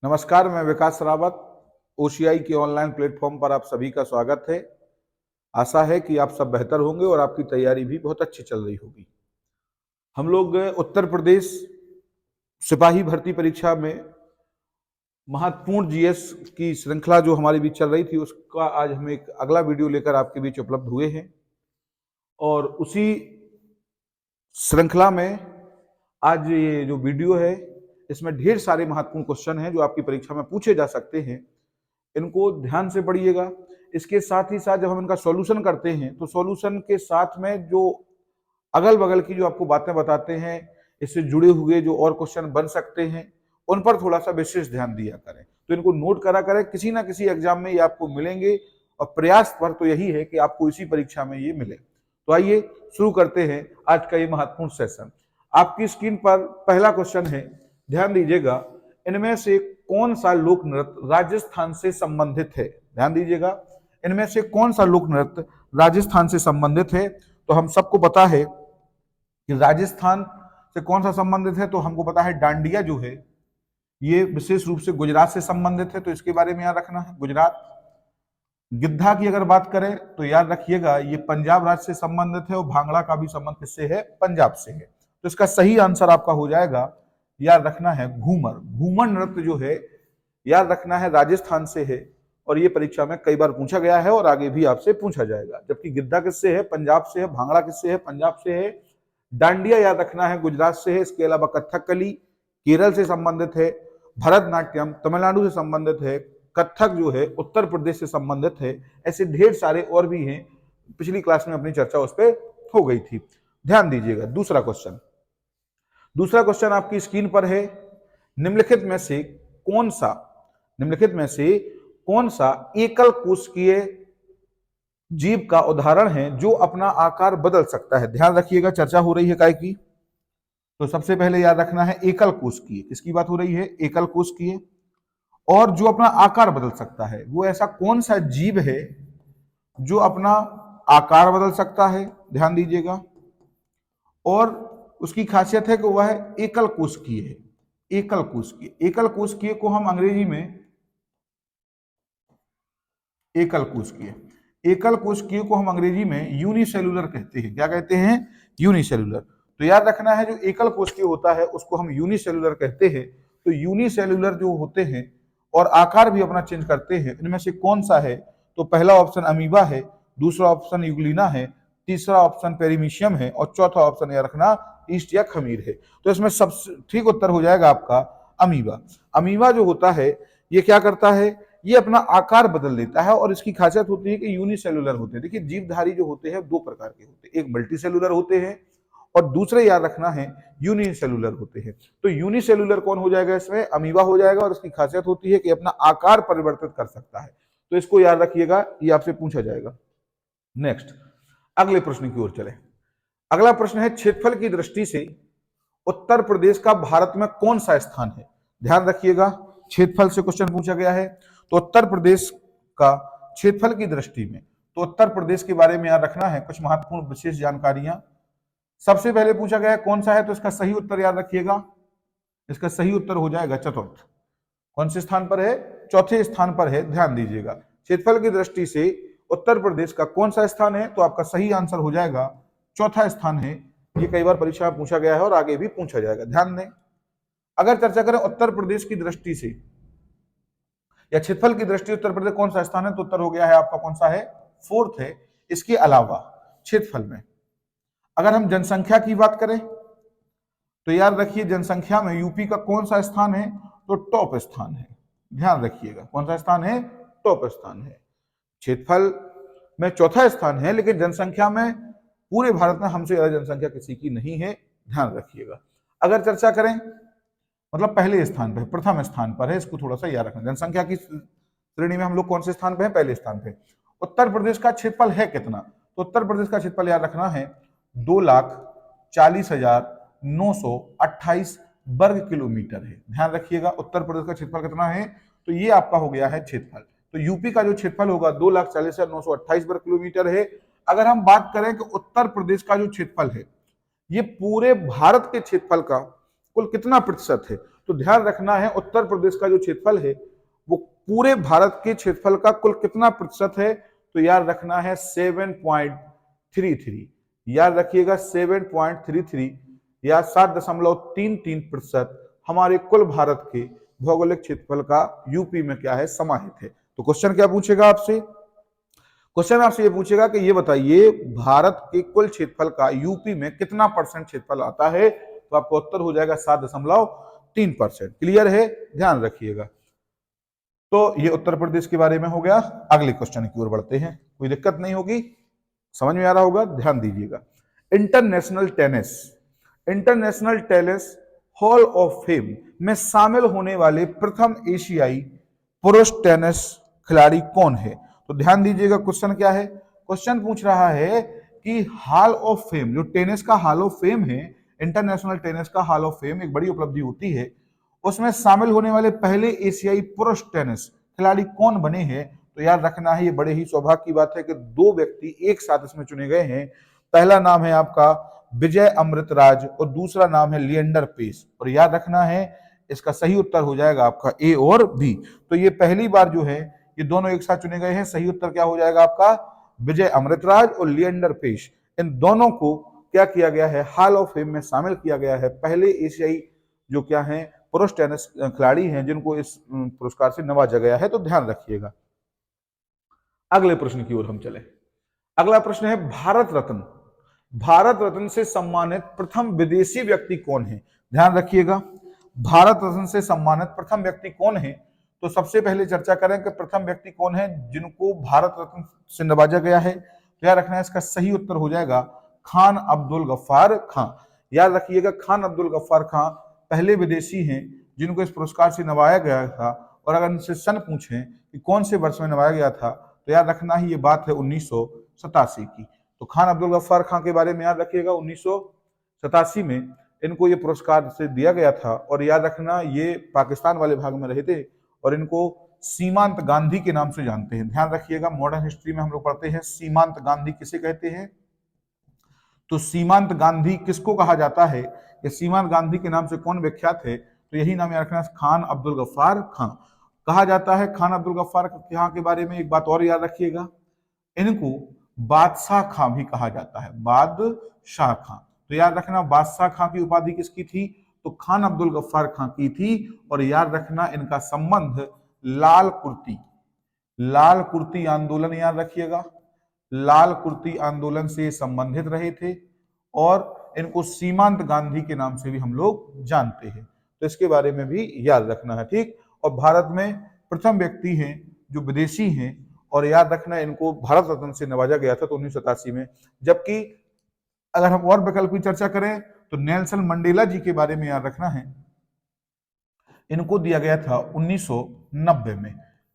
नमस्कार, मैं विकास रावत। ओशियाई के ऑनलाइन प्लेटफॉर्म पर आप सभी का स्वागत है। आशा है कि आप सब बेहतर होंगे और आपकी तैयारी भी बहुत अच्छी चल रही होगी। हम लोग उत्तर प्रदेश सिपाही भर्ती परीक्षा में महत्वपूर्ण जीएस की श्रृंखला जो हमारे बीच चल रही थी, उसका आज हम एक अगला वीडियो लेकर आपके बीच उपलब्ध हुए हैं। और उसी श्रृंखला में आज ये जो वीडियो है, इसमें ढेर सारे महत्वपूर्ण क्वेश्चन हैं जो आपकी परीक्षा में पूछे जा सकते हैं। इनको ध्यान से पढ़िएगा। इसके साथ ही साथ जब हम इनका सॉल्यूशन करते हैं तो सॉल्यूशन के साथ में जो अगल बगल की जो आपको बातें बताते हैं, इससे जुड़े हुए जो और क्वेश्चन बन सकते हैं, उन पर थोड़ा सा विशेष ध्यान दिया करें। तो इनको नोट करा करें, किसी ना किसी एग्जाम में ये आपको मिलेंगे और प्रयास पर तो यही है कि आपको इसी परीक्षा में ये मिले। तो आइए शुरू करते हैं आज का ये महत्वपूर्ण सेशन। आपकी स्क्रीन पर पहला क्वेश्चन है, ध्यान दीजिएगा। इनमें से कौन सा लोक नृत्य राजस्थान से संबंधित है? ध्यान दीजिएगा, इनमें से कौन सा लोक नृत्य राजस्थान से संबंधित है? तो हम सबको पता है कि राजस्थान से कौन सा संबंधित है। तो हमको पता है डांडिया जो है ये विशेष रूप से गुजरात से संबंधित है, तो इसके बारे में याद रखना है, गुजरात। गिद्धा की अगर बात करें तो याद रखिएगा ये पंजाब राज्य से संबंधित है, और भांगड़ा का भी संबंध किससे है? पंजाब से है। तो इसका सही आंसर आपका हो जाएगा, याद रखना है, घूमर। घूमर नृत्य जो है याद रखना है राजस्थान से है, और ये परीक्षा में कई बार पूछा गया है और आगे भी आपसे पूछा जाएगा। जबकि गिद्धा किससे है? पंजाब से है। भांगड़ा किससे है? पंजाब से है। डांडिया याद रखना है गुजरात से है। इसके अलावा कथकली केरल से संबंधित है। भरतनाट्यम तमिलनाडु से संबंधित है। कथक जो है उत्तर प्रदेश से संबंधित है। ऐसे ढेर सारे और भी हैं, पिछली क्लास में अपनी चर्चा उस पर हो गई थी। ध्यान दीजिएगा। दूसरा क्वेश्चन आपकी स्क्रीन पर है। निम्नलिखित में से कौन सा एकल कोशिकीय जीव का उदाहरण है जो अपना आकार बदल सकता है? ध्यान रखिएगा, चर्चा हो रही है काय की। तो सबसे पहले याद रखना है एकल कोशिकीय, किसकी बात हो रही है? एकल कोशिकीय। और जो अपना आकार बदल सकता है, वो ऐसा कौन सा जीव है जो अपना आकार बदल सकता है? ध्यान दीजिएगा। और उसकी खासियत है कि वह एकल कोशिकीय है। एकल कोशिकीय को हम अंग्रेजी में यूनिसेलुलर कहते हैं। क्या कहते हैं? यूनिसेलुलर। तो याद रखना है, जो एकल कोशिकीय होता है उसको हम यूनिसेलुलर कहते हैं। तो यूनिसेलुलर जो होते हैं और आकार भी अपना चेंज करते हैं, इनमें से कौन सा है? तो पहला ऑप्शन अमीबा है, दूसरा ऑप्शन यूग्लिना है, तीसरा ऑप्शन पेरीमीशियम है, और चौथा ऑप्शन याद रखना ईस्ट या खमीर है। तो इसमें सबसे ठीक उत्तर हो जाएगा आपका अमीबा। अमीबा जो होता है ये क्या करता है? ये अपना आकार बदल लेता है, और इसकी खासियत होती है कि यूनिसेलुलर होते हैं। देखिए, जीवधारी जो होते हैं दो प्रकार के होते हैं, एक मल्टीसेलुलर होते हैं और दूसरे याद रखना है यूनिसेलुलर होते हैं। तो यूनिसेलुलर कौन हो जाएगा? इसमें अमीबा हो जाएगा, और इसकी खासियत होती है कि अपना आकार परिवर्तित कर सकता है। तो इसको याद रखिएगा, ये आपसे पूछा जाएगा। नेक्स्ट, अगले प्रश्न की ओर चले। अगला प्रश्न है, क्षेत्रफल की दृष्टि से उत्तर प्रदेश का भारत में कौन सा स्थान है? ध्यान रखिएगा, क्षेत्रफल से क्वेश्चन पूछा गया है। तो उत्तर प्रदेश का क्षेत्रफल की दृष्टि में, तो उत्तर प्रदेश के बारे में याद रखना है कुछ महत्वपूर्ण विशेष जानकारियां। सबसे पहले पूछा गया है कौन सा है, तो इसका सही उत्तर याद रखिएगा, इसका सही उत्तर हो जाएगा चतुर्थ। कौन से स्थान पर है? चौथे स्थान पर है। ध्यान दीजिएगा, क्षेत्रफल की दृष्टि से उत्तर प्रदेश का कौन सा स्थान है, तो आपका सही आंसर हो जाएगा चौथा स्थान है। ये कई बार परीक्षा में पूछा गया है और आगे भी पूछा जाएगा, ध्यान दें। अगर चर्चा करें उत्तर प्रदेश की दृष्टि से या क्षेत्रफल की दृष्टि उत्तर प्रदेश कौन सा स्थान है, तो उत्तर हो गया है आपका कौन सा है? फोर्थ है। इसके अलावा क्षेत्रफल में अगर हम जनसंख्या की बात करें तो याद रखिए, जनसंख्या में यूपी का कौन सा स्थान है? तो टॉप स्थान है। ध्यान रखिएगा, कौन सा स्थान है? टॉप स्थान है। क्षेत्रफल में चौथा स्थान है, लेकिन जनसंख्या में पूरे भारत में हमसे ज्यादा जनसंख्या किसी की नहीं है, ध्यान रखिएगा। अगर चर्चा करें मतलब पहले स्थान पर, प्रथम स्थान पर है, इसको थोड़ा सा याद रखना। जनसंख्या की श्रेणी में हम लोग कौन से स्थान पे हैं? पहले स्थान पे। उत्तर प्रदेश का क्षेत्रफल है कितना? तो उत्तर प्रदेश का क्षेत्रफल याद रखना है 2,40,928 वर्ग किलोमीटर है। ध्यान रखिएगा, उत्तर प्रदेश का क्षेत्रफल कितना है? तो ये आपका हो गया है क्षेत्रफल। तो यूपी का जो क्षेत्रफल होगा 2,40,928 वर्ग किलोमीटर है। अगर हम बात करें कि उत्तर प्रदेश का जो क्षेत्रफल है ये पूरे भारत के क्षेत्रफल का कुल कितना प्रतिशत है, तो ध्यान रखना है उत्तर प्रदेश का जो क्षेत्रफल है वो पूरे भारत के क्षेत्रफल का कुल कितना प्रतिशत है, तो याद रखना है 7.33। याद रखिएगा 7.33 या 7.33% हमारे कुल भारत के भौगोलिक क्षेत्रफल का यूपी में क्या है, समाहित है। तो क्वेश्चन क्या पूछेगा आपसे, क्वेश्चन आपसे ये पूछेगा कि ये बताइए भारत के कुल क्षेत्रफल का यूपी में कितना परसेंट क्षेत्रफल आता है, तो आपका उत्तर हो जाएगा 7.3%। क्लियर है, ध्यान रखिएगा। तो ये उत्तर प्रदेश के बारे में हो गया। अगले क्वेश्चन की ओर बढ़ते हैं, कोई दिक्कत नहीं होगी, समझ में आ रहा होगा, ध्यान दीजिएगा। International tennis hall of fame में शामिल होने वाले प्रथम एशियाई पुरुष टेनिस खिलाड़ी कौन है? तो ध्यान दीजिएगा क्वेश्चन क्या है, क्वेश्चन पूछ रहा है कि हॉल ऑफ फेम, जो टेनिस का हॉल ऑफ फेम है, इंटरनेशनल टेनिस का हॉल ऑफ फेम एक बड़ी उपलब्धि होती है, उसमें शामिल होने वाले पहले एशियाई पुरुष टेनिस खिलाड़ी कौन बने हैं? तो याद रखना है, ये बड़े ही सौभाग्य की बात है कि दो व्यक्ति एक साथ इसमें चुने गए हैं। पहला नाम है आपका विजय अमृतराज और दूसरा नाम है लिएंडर पेस। और याद रखना है इसका सही उत्तर हो जाएगा आपका ए और बी। तो ये पहली बार जो है ये दोनों एक साथ चुने गए हैं। सही उत्तर क्या हो जाएगा आपका विजय अमृतराज और लिएंडर पेस। इन दोनों को क्या किया गया है, हॉल ऑफ फेम में शामिल किया गया है। पहले एशियाई जो क्या है पुरुष टेनिस खिलाड़ी हैं जिनको इस पुरस्कार से नवाजा गया है। तो ध्यान रखिएगा। अगले प्रश्न की ओर हम चले। अगला प्रश्न है भारत रत्न से सम्मानित प्रथम विदेशी व्यक्ति कौन है? ध्यान रखिएगा, भारत रत्न से सम्मानित प्रथम व्यक्ति कौन है? तो सबसे पहले चर्चा करें कि प्रथम व्यक्ति कौन है जिनको भारत रत्न से नवाजा गया है। तो याद रखना है इसका सही उत्तर हो जाएगा खान अब्दुल गफ्फार खां। याद रखिएगा खान अब्दुल गफ्फार खां पहले विदेशी हैं जिनको इस पुरस्कार से नवाया गया था। और अगर इनसे सन पूछें कि कौन से वर्ष में नवाया गया था, तो याद रखना ही ये बात है 1987 की। तो खान अब्दुल गफ्फार खां के बारे में याद रखिएगा 1987 में इनको ये पुरस्कार से दिया गया था। और याद रखना ये पाकिस्तान वाले भाग में रहे थे और इनको सीमांत गांधी के नाम से जानते हैं। ध्यान रखिएगा, मॉडर्न हिस्ट्री में हम लोग पढ़ते हैं सीमांत गांधी किसे कहते हैं। तो सीमांत गांधी किसको कहा जाता है, या सीमांत गांधी के नाम से कौन विख्यात है? तो यही नाम याद रखना, खान अब्दुल गफ्फार खां कहा जाता है। खान अब्दुल गफ्फार खां के बारे में एक बात और याद रखिएगा, इनको बादशाह खां भी कहा जाता है, बादशाह खां। तो याद रखना बादशाह खां की उपाधि किसकी थी? तो खान अब्दुल गफ्फार खां की थी। और याद रखना इनका संबंध लाल कुर्ती आंदोलन, याद रखिएगा लाल कुर्ती आंदोलन से संबंधित रहे थे। और इनको सीमांत गांधी के नाम से भी हम लोग जानते हैं। तो इसके बारे में भी याद रखना है, ठीक। और भारत में प्रथम व्यक्ति हैं जो विदेशी हैं। और याद रखना इनको भारत रत्न से नवाजा गया था तो 1987 में। जबकि अगर हम और विकल्प की चर्चा करें तो नेल्सन मंडेला जी के बारे में याद रखना है, इनको दिया गया था 1990 में,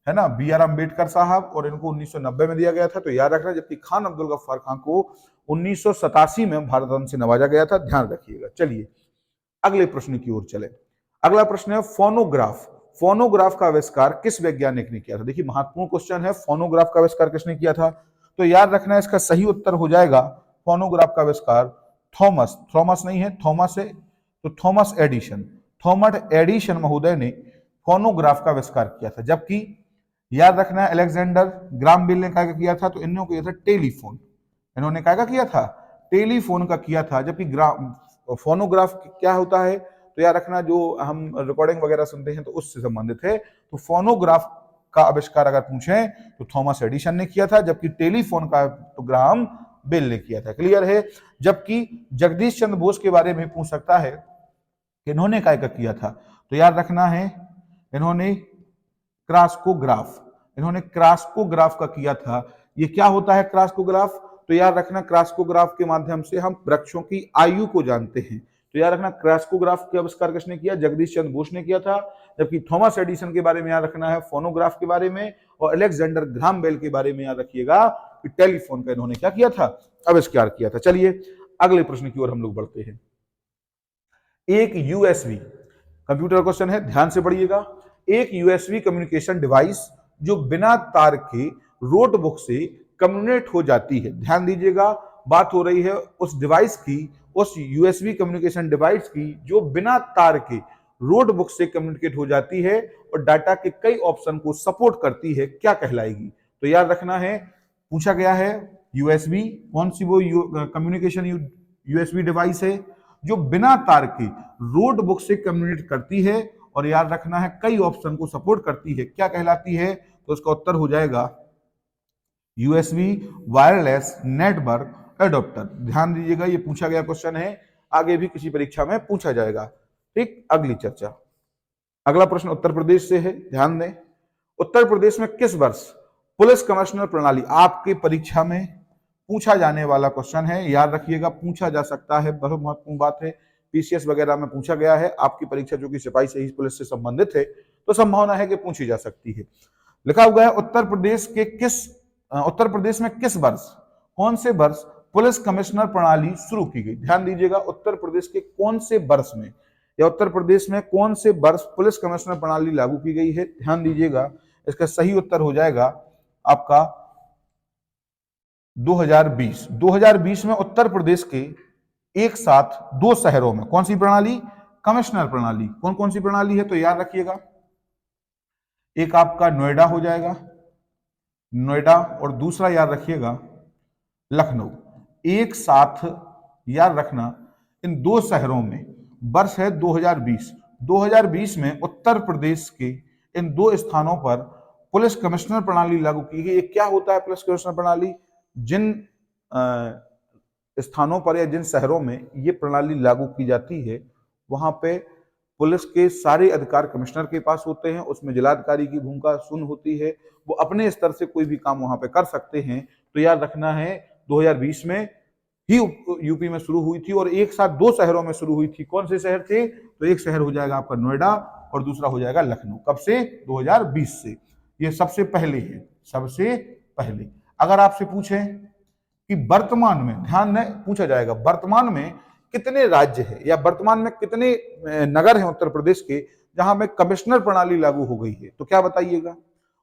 है ना, बी आर अम्बेडकर साहब, और इनको 1990 में दिया गया था। तो याद रखना, जबकि खान अब्दुल गफ्फार खां को 1987 में भारत रत्न से नवाजा गया था। ध्यान रखिएगा। चलिए अगले प्रश्न की ओर चले। अगला प्रश्न है फोनोग्राफ का आविष्कार किस वैज्ञानिक ने किया था? देखिए महत्वपूर्ण क्वेश्चन है, फोनोग्राफ का आविष्कार किसने किया था? तो याद रखना इसका सही उत्तर हो जाएगा फोनोग्राफ का आविष्कार थॉमस नहीं है, थॉमस है, तो थॉमस एडिशन महोदय ने फोनोग्राफ का आविष्कार किया था। जबकि याद रखना अलेक्जेंडर ग्राम बेल ने क्या किया था? तो इन्होंने किया था टेलीफोन। इन्होंने क्या किया था? टेलीफोन का किया था। जबकि फोनोग्राफ क्या होता है? तो याद रखना जो हम रिकॉर्डिंग वगैरह सुनते हैं तो उससे संबंधित है। तो फोनोग्राफ का आविष्कार अगर पूछें तो थॉमस एडिशन ने किया था, जबकि टेलीफोन का तो ग्राहम बेल ने किया था। क्लियर है। जबकि जगदीश चंद्र बोस के बारे में पूछ सकता है कि इन्होंने क्या किया था? तो याद रखना है इन्होंने क्रास्कोग्राफ का किया था। ये क्या होता है क्रास्कोग्राफ? तो याद रखना क्रास्कोग्राफ के माध्यम से हम वृक्षों की आयु को जानते हैं। तो याद रखना क्रास्कोग्राफ का आविष्कार किसने किया? जगदीश चंद्र बोस ने किया था। जबकि थॉमस एडिसन के बारे में याद रखना है फोनोग्राफ के बारे में, और अलेक्जेंडर ग्राहम बेल के बारे में याद रखिएगा कि टेलीफोन का इन्होंने क्या किया था? आविष्कार किया था। चलिए अगले प्रश्न की ओर हम लोग बढ़ते हैं। एक यूएसबी कंप्यूटर क्वेश्चन है, ध्यान से पढ़िएगा। एक यूएसबी कम्युनिकेशन डिवाइस जो बिना तार के नोटबुक से कम्युनिकेट हो जाती है। ध्यान दीजिएगा, बात हो रही है उस डिवाइस की, उस यूएसबी कम्युनिकेशन डिवाइस की जो बिना तार के रोड बुक से कम्युनिकेट हो जाती है और डाटा के कई ऑप्शन को सपोर्ट करती है, क्या कहलाएगी? तो याद रखना है, पूछा गया है यूएसबी। कौन सी वो कम्युनिकेशन यूएसबी डिवाइस है जो बिना तार के रोड बुक से कम्युनिकेट करती है और याद रखना है कई ऑप्शन को सपोर्ट करती है, क्या कहलाती है? तो इसका उत्तर हो जाएगा यूएसबी वायरलेस नेटवर्क एडोप्टर। ध्यान दीजिएगा, ये पूछा गया क्वेश्चन है, आगे भी किसी परीक्षा में पूछा जाएगा। ठीक, अगली चर्चा। अगला प्रश्न उत्तर प्रदेश से है, ध्यान दें। उत्तर प्रदेश में किस वर्ष पुलिस कमिश्नर प्रणाली, आपके परीक्षा में पूछा जाने वाला क्वेश्चन है, याद रखिएगा, पूछा जा सकता है, बहुत महत्वपूर्ण बात है। पीसीएस वगैरह में पूछा गया है, आपकी परीक्षा जो कि सिपाही सही पुलिस से संबंधित है तो संभावना है कि पूछी जा सकती है। लिखा हुआ है उत्तर प्रदेश में किस वर्ष, कौन से वर्ष पुलिस कमिश्नर प्रणाली शुरू की गई? ध्यान दीजिएगा, उत्तर प्रदेश के कौन से वर्ष में या उत्तर प्रदेश में कौन से वर्ष पुलिस कमिश्नर प्रणाली लागू की गई है? ध्यान दीजिएगा, इसका सही उत्तर हो जाएगा आपका 2020। 2020 में उत्तर प्रदेश के एक साथ 2 शहरों में कौन सी प्रणाली? कमिश्नर प्रणाली। कौन कौन सी प्रणाली है? तो याद रखिएगा, एक आपका नोएडा हो जाएगा, नोएडा, और दूसरा याद रखिएगा लखनऊ। एक साथ याद रखना, इन 2 शहरों में, वर्ष है 2020। 2020 में उत्तर प्रदेश के इन 2 स्थानों पर पुलिस कमिश्नर प्रणाली लागू की गई। क्या होता है पुलिस कमिश्नर प्रणाली? जिन स्थानों पर या जिन शहरों में ये प्रणाली लागू की जाती है वहां पे पुलिस के सारे अधिकार कमिश्नर के पास होते हैं, उसमें जिलाधिकारी की भूमिका शून्य होती है, वो अपने स्तर से कोई भी काम वहां पे कर सकते हैं। तो याद रखना है 2020 में ही यूपी में शुरू हुई थी और एक साथ 2 शहरों में शुरू हुई थी। कौन से शहर थे? तो एक शहर हो जाएगा आपका नोएडा और दूसरा हो जाएगा लखनऊ। कब से? 2020 से। ये सबसे पहले है, सबसे पहले। अगर आपसे पूछे कि वर्तमान में, ध्यान दें, पूछा जाएगा वर्तमान में कितने राज्य है या वर्तमान में कितने नगर हैं उत्तर प्रदेश के जहां में कमिश्नर प्रणाली लागू हो गई है, तो क्या बताइएगा?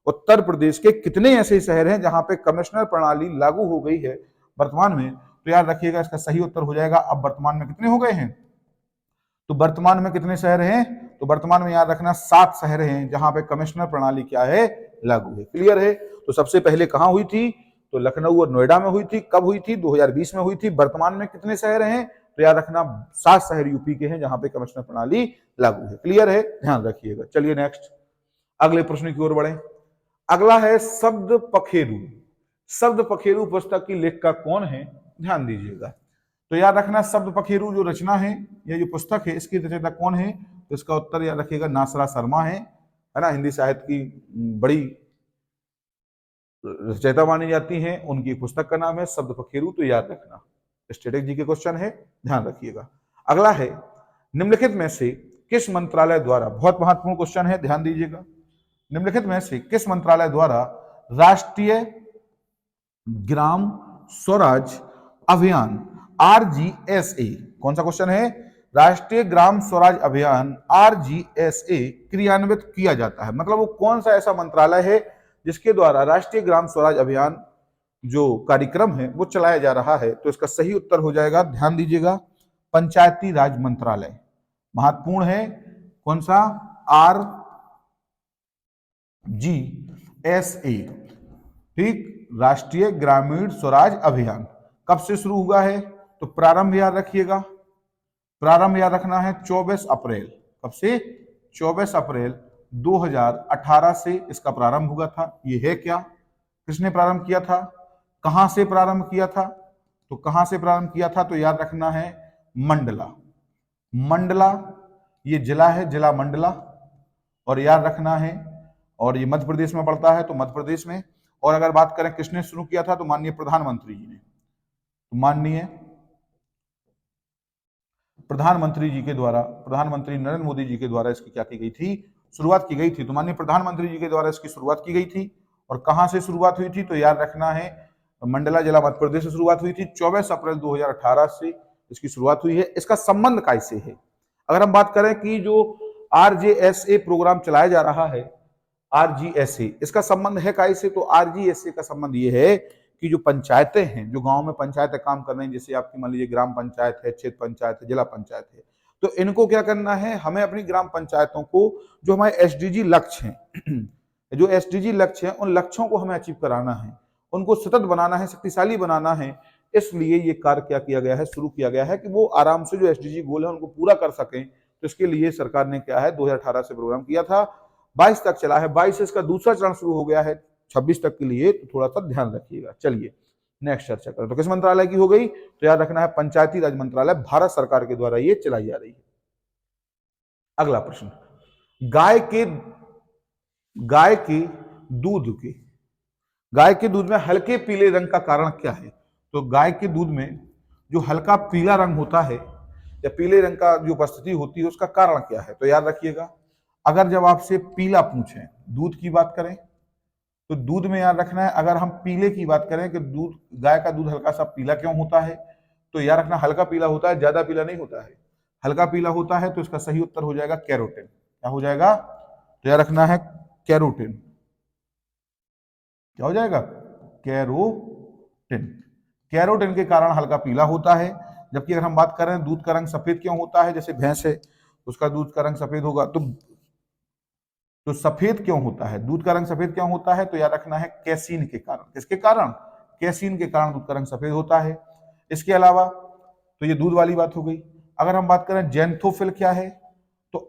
उत्तर प्रदेश के कितने ऐसे शहर हैं जहां पे कमिश्नर प्रणाली लागू हो गई है वर्तमान में? तो याद रखिएगा, इसका सही उत्तर हो जाएगा अब वर्तमान में कितने हो गए हैं। तो वर्तमान में कितने शहर हैं? तो वर्तमान में याद रखना 7 शहर हैं जहां पे कमिश्नर प्रणाली क्या है? लागू है। क्लियर है? तो सबसे पहले कहां हुई थी? तो लखनऊ और नोएडा में हुई थी। कब हुई थी? 2020 में हुई थी। वर्तमान में कितने शहर हैं? तो याद रखना 7 शहर यूपी के हैं जहां पे कमिश्नर प्रणाली लागू है। क्लियर है? ध्यान रखिएगा। चलिए नेक्स्ट, अगले प्रश्न की ओर बढ़े। अगला है शब्द पखेरु। शब्द पखेरु पुस्तक की लेखिका कौन है? ध्यान दीजिएगा। तो याद रखना शब्द पखेरु जो रचना है या जो पुस्तक है इसकी रचयिता कौन है? तो इसका उत्तर याद रखिएगा नासरा शर्मा है ना, हिंदी साहित्य की बड़ी रचयिता मानी जाती हैं। उनकी पुस्तक का नाम है शब्द पखेरु। तो याद रखना, स्ट्रेटेजी के क्वेश्चन है, ध्यान रखिएगा। अगला है निम्नलिखित में से किस मंत्रालय द्वारा, बहुत महत्वपूर्ण क्वेश्चन है, ध्यान दीजिएगा, निम्नलिखित में से किस मंत्रालय द्वारा राष्ट्रीय ग्राम स्वराज अभियान RGSA, कौन सा क्वेश्चन है? राष्ट्रीय ग्राम स्वराज अभियान RGSA क्रियान्वित किया जाता है? मतलब वो कौन सा ऐसा मंत्रालय है जिसके द्वारा राष्ट्रीय ग्राम स्वराज अभियान जो कार्यक्रम है वो चलाया जा रहा है? तो इसका सही उत्तर हो जाएगा, ध्यान दीजिएगा, पंचायती राज मंत्रालय। महत्वपूर्ण है, कौन सा? RGSA, ठीक, राष्ट्रीय ग्रामीण स्वराज अभियान। कब से शुरू हुआ है? तो प्रारंभ याद रखिएगा, प्रारंभ याद रखना है 24 अप्रैल। कब से? 24 अप्रैल 2018 से इसका प्रारंभ हुआ था। ये है क्या? किसने प्रारंभ किया था? कहां से प्रारंभ किया था? तो कहां से प्रारंभ किया था? तो याद रखना है मंडला। मंडला ये जिला है, जिला मंडला, और याद रखना है, और ये मध्य प्रदेश में पड़ता है, तो मध्य प्रदेश में। और अगर बात करें किसने शुरू किया था, तो माननीय प्रधानमंत्री जी ने, तो माननीय प्रधानमंत्री जी के द्वारा, प्रधानमंत्री नरेंद्र मोदी जी के द्वारा इसकी क्या की गई थी? शुरुआत की गई थी। तो माननीय प्रधानमंत्री जी के द्वारा इसकी शुरुआत की गई थी। और कहां से शुरुआत हुई थी? तो याद रखना है मंडला जिला मध्य प्रदेश से शुरुआत हुई थी। 24 अप्रैल 2018 से इसकी शुरुआत हुई है। इसका संबंध कैसे है? अगर हम बात करें कि जो RGSA प्रोग्राम चलाया जा रहा है, RGSA, इसका संबंध है कैसे? तो RGSA का संबंध ये है कि जो पंचायतें हैं, जो गांव में पंचायतें काम कर रही हैं, जैसे आपकी मान लीजिए ग्राम पंचायत है, क्षेत्र पंचायत है, जिला पंचायत है, तो इनको क्या करना है, हमें अपनी ग्राम पंचायतों को जो हमारे एसडीजी लक्ष्य हैं जो एसडीजी लक्ष्य हैं उन लक्ष्यों को हमें अचीव कराना है, उनको सतत बनाना है, शक्तिशाली बनाना है। इसलिए ये कार्य क्या किया गया है, शुरू किया गया है कि वो आराम से जो एसडीजी गोल है उनको पूरा कर सकें। तो इसके लिए सरकार ने क्या है 2018 से प्रोग्राम किया था, 22 तक चला है, 22 से इसका दूसरा चरण शुरू हो गया है 26 तक के लिए, तो थोड़ा सा ध्यान रखिएगा। चलिए नेक्स्ट चर्चा करें। तो किस मंत्रालय की हो गई, तो याद रखना है पंचायती राज मंत्रालय, भारत सरकार के द्वारा ये चलाई जा रही है। अगला प्रश्न, गाय के दूध में हल्के पीले रंग का कारण क्या है। तो गाय के दूध में जो हल्का पीला रंग होता है या पीले रंग का जो उपस्थिति होती है उसका कारण क्या है। तो याद रखिएगा, अगर जब आपसे पीला पूछें, दूध की बात करें, तो दूध में याद रखना है, अगर हम पीले की बात करें कि दूध, गाय का दूध हल्का सा पीला क्यों होता है, तो याद रखना हल्का पीला होता है, ज्यादा पीला नहीं होता है, हल्का पीला होता है। तो इसका सही उत्तर हो जाएगा कैरोटीन। क्या हो जाएगा, तो याद रखना है कैरोटीन। क्या हो जाएगा, कैरोटीन। कैरोटीन के कारण हल्का पीला होता है। जबकि अगर हम बात करें दूध का रंग सफेद क्यों होता है, जैसे भैंस है उसका दूध का रंग सफेद होगा, तो सफेद क्यों होता है, दूध का रंग सफेद क्यों होता है, तो याद रखना है कैसीन के कारण। किसके कारण, कैसीन के कारण दूध का रंग सफेद होता है। इसके अलावा तो ये दूध वाली बात हो गई। अगर हम बात करें जेंथोफिल क्या है, तो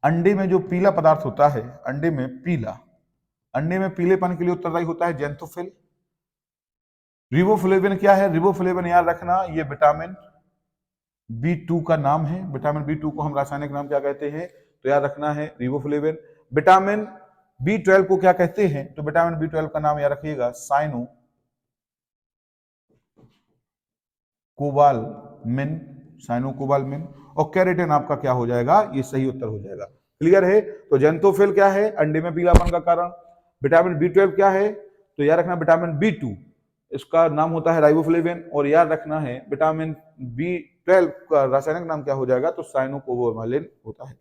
अंडे में जो पीला पदार्थ होता है, अंडे में पीलेपन के लिए उत्तरदायी होता है जेंथोफिल। रिबोफ्लेविन क्या है, रिबोफ्लेविन याद रखना ये विटामिन B2 का नाम है। विटामिन B2 को हम रासायनिक नाम क्या कहते हैं, तो याद रखना है रिबोफ्लेविन। विटामिन B12 को क्या कहते हैं, तो विटामिन B12 का नाम याद रखिएगा साइनो कोबालमिन। और कैरोटीन आपका क्या हो जाएगा, ये सही उत्तर हो जाएगा। क्लियर है। तो जेंथोफिल क्या है, अंडे में पीलापन का कारण। विटामिन B12 क्या है, तो याद रखना विटामिन B2, इसका नाम होता है राइबोफ्लेविन। और याद रखना है विटामिन B12 का रासायनिक नाम क्या हो जाएगा, तो साइनोकोबालामिन होता है।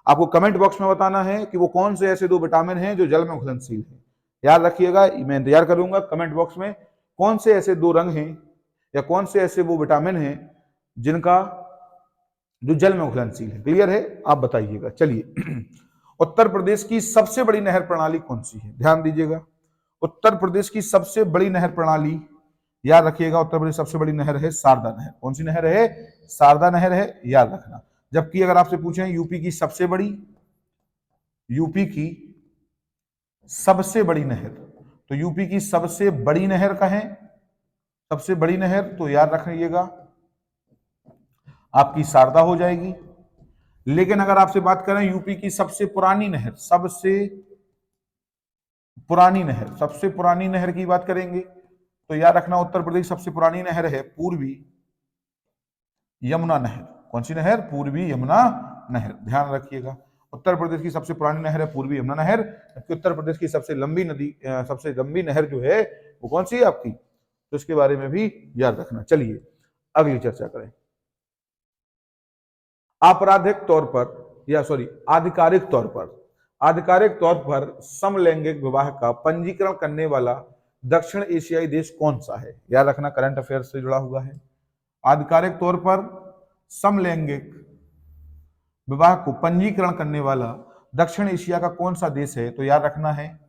आपको कमेंट बॉक्स में बताना है कि वो कौन से ऐसे 2 विटामिन हैं जो जल में घुलनशील हैं। याद रखिएगा, मैं इंतजार करूंगा कमेंट बॉक्स में कौन से ऐसे 2 रंग हैं या कौन से ऐसे वो विटामिन हैं जिनका जो जल में घुलनशील है। क्लियर है, आप बताइएगा। चलिए उत्तर प्रदेश की सबसे बड़ी नहर प्रणाली कौन सी है, ध्यान दीजिएगा। उत्तर प्रदेश की सबसे बड़ी नहर प्रणाली, याद रखिएगा, उत्तर प्रदेश सबसे बड़ी नहर है शारदा नहर। कौन सी नहर है, शारदा नहर है, याद रखना। जबकि अगर आपसे पूछें यूपी की सबसे बड़ी नहर, तो यूपी की सबसे बड़ी नहर कहें, सबसे बड़ी नहर, तो याद रखिएगा आपकी शारदा हो जाएगी। लेकिन अगर आपसे बात करें यूपी की सबसे पुरानी नहर, सबसे पुरानी नहर की बात करेंगे, तो याद रखना उत्तर प्रदेश सबसे पुरानी नहर है पूर्वी यमुना नहर। कौन सी नहर, पूर्वी यमुना नहर, ध्यान रखिएगा। उत्तर प्रदेश की सबसे पुरानी नहर है पूर्वी यमुना नहर। जबकि उत्तर प्रदेश की सबसे लंबी नहर जो है वो कौन सी है आपकी, तो इसके बारे में भी याद रखना। चलिए अगली चर्चा करें। आधिकारिक तौर पर समलैंगिक विवाह का पंजीकरण करने वाला दक्षिण एशियाई देश कौन सा है। याद रखना, करंट अफेयर से जुड़ा हुआ है। आधिकारिक तौर पर समलैंगिक विवाह को पंजीकरण करने वाला दक्षिण एशिया का कौन सा देश है, तो याद रखना है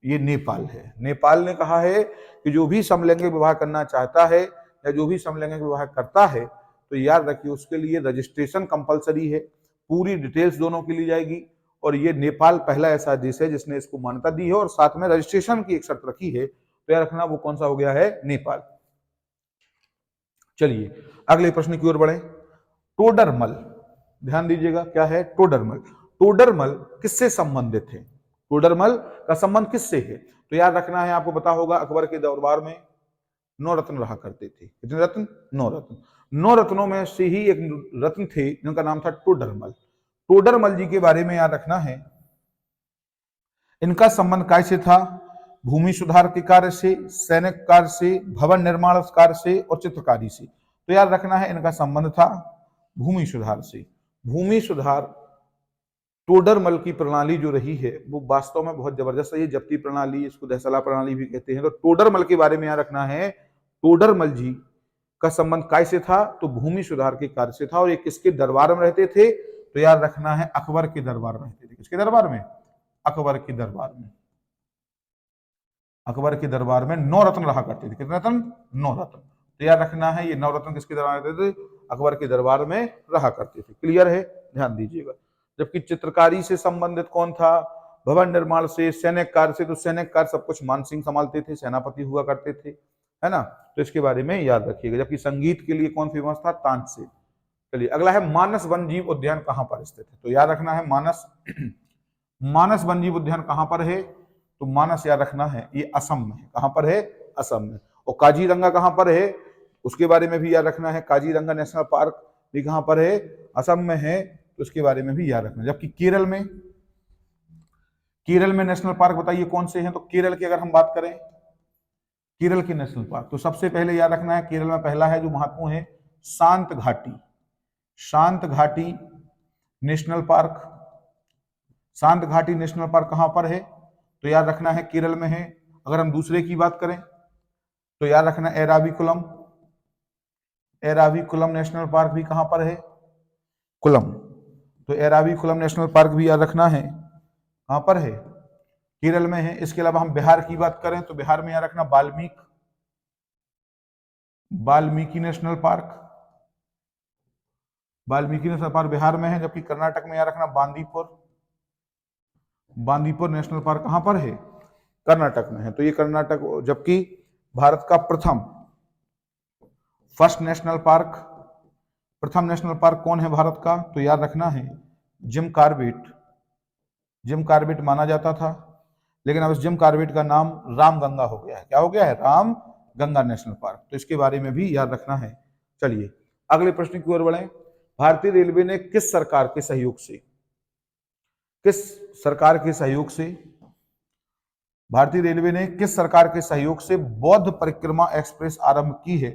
ये नेपाल है। नेपाल ने कहा है कि जो भी समलैंगिक विवाह करना चाहता है या जो भी समलैंगिक विवाह करता है, तो याद रखिए उसके लिए रजिस्ट्रेशन कंपलसरी है, पूरी डिटेल्स दोनों की ली जाएगी। और ये नेपाल पहला ऐसा देश है जिसने इसको मान्यता दी है और साथ में रजिस्ट्रेशन की एक शर्त रखी है। तो याद रखना वो कौन सा हो गया है, नेपाल। चलिए अगले प्रश्न की ओर बढ़े। टोडरमल, ध्यान दीजिएगा क्या है टोडरमल। टोडरमल किससे संबंधित है, टोडरमल का संबंध किससे है, तो याद रखना है, आपको पता होगा अकबर के दरबार में 9 रत्न रहा करते थे। कितने रत्न, 9 रत्न। 9 रत्नों में से ही एक रत्न थे जिनका नाम था टोडरमल। टोडरमल जी के बारे में याद रखना है, इनका संबंध कैसे था, भूमि सुधार के कार्य से, सैनिक कार्य से, भवन निर्माण कार्य से और चित्रकारी से। तो याद रखना है इनका संबंध था भूमि सुधार से। भूमि सुधार टोडरमल की प्रणाली जो रही है वो वास्तव में बहुत जबरदस्त है। ये जप्ती प्रणाली, इसको दहसला प्रणाली भी कहते हैं। तो टोडरमल के बारे में याद रखना है, टोडरमल जी का संबंध काय से था? तो भूमि सुधार के कार्य से था। और ये किसके दरबार में रहते थे? तो याद रखना है अकबर के दरबार में रहते थे। किसके दरबार में? अकबर के दरबार में। अकबर के दरबार में 9 रत्न रहा करते थे। कितने रत्न? 9 रत्न। तो याद रखना है ये 9 रत्न किसके दरबार में रहते थे? अकबर के दरबार में रहा करते थे। क्लियर है? ध्यान दीजिएगा। जबकि चित्रकारी से संबंधित कौन था? भवन निर्माण से, सैनिक कार्य से। तो सैनिक कार्य सब कुछ मान सिंह संभालते थे, सेनापति हुआ करते थे, है ना? तो इसके बारे में याद रखिएगा। जबकि संगीत के लिए कौन फेमस था? तानसेन। चलिए अगला है मानस वन्यजीव उद्यान कहां पर स्थित है? तो याद रखना है मानस मानस वन्यजीव उद्यान कहां पर है? तो मानस याद रखना है ये असम में है। कहां पर है? असम में। और काजीरंगा कहां पर है? उसके बारे में भी याद रखना है। काजीरंगा नेशनल पार्क भी कहां पर है? असम में है। तो उसके बारे में भी याद रखना। जबकि केरल में नेशनल पार्क बताइए कौन से हैं? तो केरल की अगर हम बात करें, केरल के नेशनल पार्क, तो सबसे पहले याद रखना है केरल में पहला है जो महत्वपूर्ण है, शांत घाटी। शांत घाटी नेशनल पार्क। शांत घाटी नेशनल पार्क कहां पर है? तो याद रखना है केरल में है। अगर हम दूसरे की बात करें तो याद रखना एराविकुलम। एराविकुलम नेशनल पार्क भी कहां पर है? कुलम। तो एराविकुलम नेशनल पार्क भी याद रखना है कहां पर है? केरल में है। इसके अलावा हम बिहार की बात करें तो बिहार में याद रखना Valmiki national park. Valmiki national park Bihar में है। जबकि कर्नाटक में याद रखना बांदीपुर नेशनल पार्क कहां पर है? कर्नाटक में है। तो ये कर्नाटक, जबकि भारत का फर्स्ट नेशनल पार्क, प्रथम नेशनल पार्क कौन है भारत का? तो याद रखना है जिम कॉर्बेट। जिम कॉर्बेट माना जाता था, लेकिन अब इस जिम कॉर्बेट का नाम रामगंगा हो गया है। क्या हो गया है? Ramganga national park. तो इसके बारे में भी याद रखना है। चलिए अगले प्रश्न की ओर बढ़ें। भारतीय रेलवे ने किस सरकार के सहयोग से भारतीय रेलवे ने किस सरकार के सहयोग से बौद्ध परिक्रमा एक्सप्रेस आरंभ की है?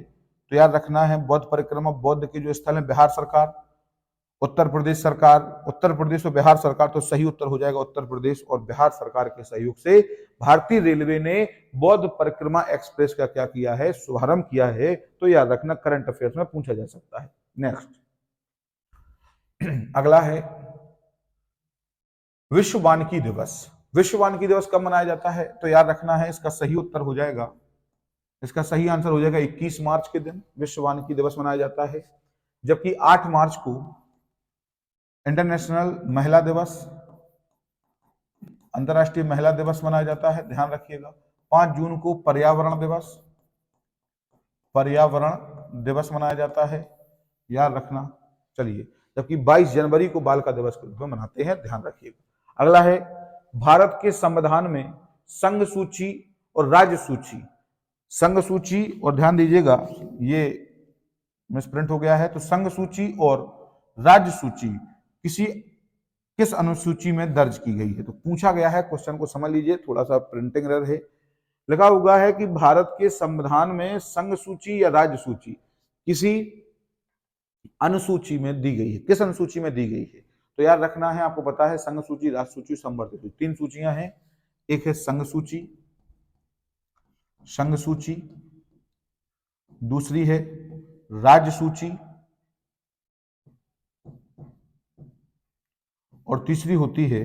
तो याद रखना है बौद्ध परिक्रमा, बौद्ध के जो स्थल है, बिहार सरकार, उत्तर प्रदेश सरकार, उत्तर प्रदेश और बिहार सरकार। तो सही उत्तर हो जाएगा उत्तर प्रदेश और बिहार सरकार के सहयोग से भारतीय रेलवे ने बौद्ध परिक्रमा एक्सप्रेस का क्या किया है? शुभारंभ किया है। तो याद रखना करंट अफेयर्स में पूछा जा सकता है। नेक्स्ट अगला है विश्व वानिकी दिवस। विश्व वानिकी दिवस कब मनाया जाता है? तो याद रखना है इसका सही उत्तर हो जाएगा, इसका सही आंसर हो जाएगा 21 मार्च के दिन विश्व वानिकी दिवस मनाया जाता है। जबकि 8 मार्च को इंटरनेशनल महिला दिवस, अंतरराष्ट्रीय महिला दिवस मनाया जाता है, ध्यान रखिएगा। 5 जून को पर्यावरण दिवस मनाया जाता है, याद रखना। चलिए जबकि 22 जनवरी को बालिका दिवस के रूप में मनाते हैं, ध्यान रखिएगा। अगला है भारत के संविधान में संघ सूची और राज्य सूची, संघ सूची और ध्यान दीजिएगा ये मिसप्रिंट हो गया है, तो संघ सूची और राज्य सूची किस अनुसूची में दर्ज की गई है? तो पूछा गया है, क्वेश्चन को समझ लीजिए, थोड़ा सा प्रिंटिंग एरर है। लिखा हुआ है कि भारत के संविधान में संघ सूची या राज्य सूची किसी अनुसूची में दी गई है। किस अनुसूची में दी गई है? तो याद रखना है, आपको पता है संघ सूची, राज्य सूची, संवर्धित सूची, 3 सूचियां हैं। एक है संघ सूची, दूसरी है राज्य सूची और तीसरी होती है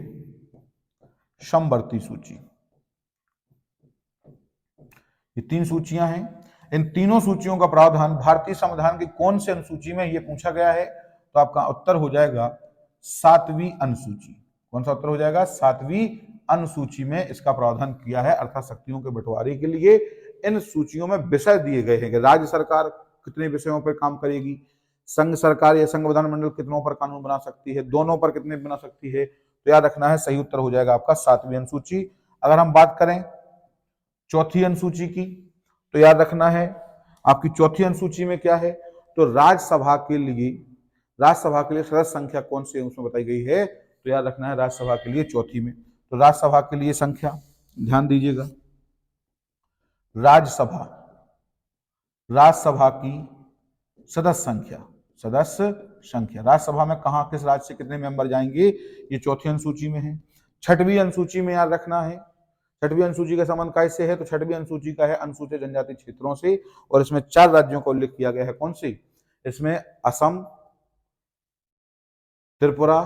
समवर्ती सूची। ये 3 सूचियां हैं। इन तीनों सूचियों का प्रावधान भारतीय संविधान की कौन से अनुसूची में ये पूछा गया है? तो आपका उत्तर हो जाएगा 7वीं अनुसूची। कौन सा उत्तर हो जाएगा? 7वीं अनुसूची में इसका प्रावधान किया है। अर्थात शक्तियों के बंटवारे के लिए इन सूचियों में विषय दिए गए हैं कि राज्य सरकार कितने विषयों पर काम करेगी, संघ सरकार या संघ विधानमंडल कितनों पर कानून बना सकती है, दोनों पर कितने बना सकती है। तो याद रखना है सही उत्तर हो जाएगा आपका 7वीं अनुसूची। अगर हम बात करें चौथी अनुसूची की, तो याद रखना है आपकी चौथी अनुसूची में क्या है? तो राज्यसभा के लिए सदस्य संख्या कौन सी है उसमें बताई गई है। तो याद रखना है राज्यसभा के लिए चौथी में, तो राज्यसभा के लिए संख्या ध्यान दीजिएगा, राज्यसभा की सदस्य संख्या राज्यसभा में कहां किस राज्य से कितने मेंबर जाएंगे, ये चौथी अनुसूची में है। 6वीं अनुसूची में याद रखना है, छठवीं अनुसूची का संबंध किससे है? तो छठवीं अनुसूची का है अनुसूचित जनजाति क्षेत्रों से, और इसमें 4 राज्यों का उल्लेख किया गया है। कौन से? इसमें असम, त्रिपुरा,